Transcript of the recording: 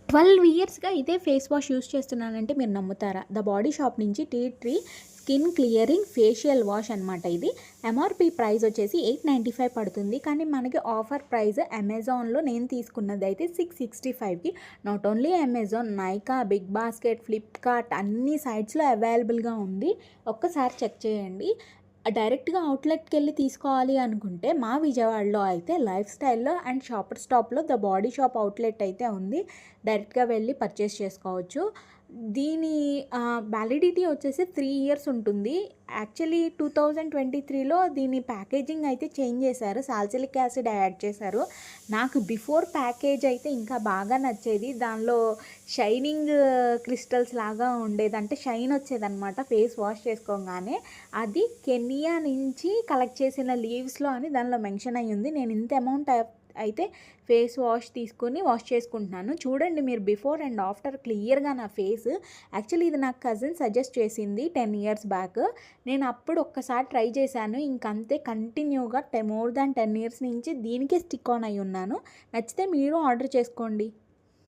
12 ఇయర్స్‌గా ఇదే face wash use చేస్తున్నానంటే మీరు నమ్ముతారా? ద బాడీ షాప్ నుంచి tea tree skin clearing facial wash అనమాట ఇది. ఎంఆర్‌పీ ప్రైస్ వచ్చేసి 895 పడుతుంది. కానీ మనకి ఆఫర్ ప్రైస్ అమెజాన్‌లో నేను తీసుకున్నదైతే 665కి. Not only Amazon, Nykaa, Big Basket, Flipkart అన్ని సైట్స్‌లో అవైలబుల్‌గా ఉంది. ఒక్కసారి చెక్ చేయండి. డైరెక్ట్‌గా అవుట్‌లెట్‌కెళ్ళి తీసుకోవాలి అనుకుంటే మా విజయవాడలో అయితే లైఫ్ స్టైల్‌లో అండ్ షాపర్ స్టాప్‌లో ద బాడీ షాప్ అవుట్‌లెట్ అయితే ఉంది. డైరెక్ట్‌గా వెళ్ళి పర్చేస్ చేసుకోవచ్చు. దీని వ్యాలిడిటీ వచ్చేసి 3 ఇయర్స్ ఉంటుంది. యాక్చువల్లీ 2023లో దీని ప్యాకేజింగ్ అయితే చేంజ్ చేశారు. సాలిసిలిక్ యాసిడ్ యాడ్ చేశారు. నాకు బిఫోర్ ప్యాకేజ్ అయితే ఇంకా బాగా నచ్చేది. దానిలో షైనింగ్ క్రిస్టల్స్ లాగా ఉండేది. అంటే షైన్ వచ్చేదనమాట ఫేస్ వాష్ చేసుకోగానే. అది కెనియా నుంచి కలెక్ట్ చేసిన లీవ్స్‌లో అని దానిలో మెన్షన్ అయ్యి ఉంది. నేను ఇంత అమౌంట్ అయితే ఫేస్ వాష్ తీసుకొని వాష్ చేసుకుంటున్నాను. చూడండి మీరు బిఫోర్ అండ్ ఆఫ్టర్ క్లియర్‌గా నా ఫేస్. యాక్చువల్లీ ఇది నాకు కజిన్ సజెస్ట్ చేసింది 10 ఇయర్స్ బ్యాక్. నేను అప్పుడు ఒక్కసారి ట్రై చేశాను. ఇంకంతే కంటిన్యూగా మోర్ దాన్ 10 ఇయర్స్ నుంచి దీనికే స్టిక్ ఆన్ అయ్యి ఉన్నాను. నచ్చితే మీరు ఆర్డర్ చేసుకోండి.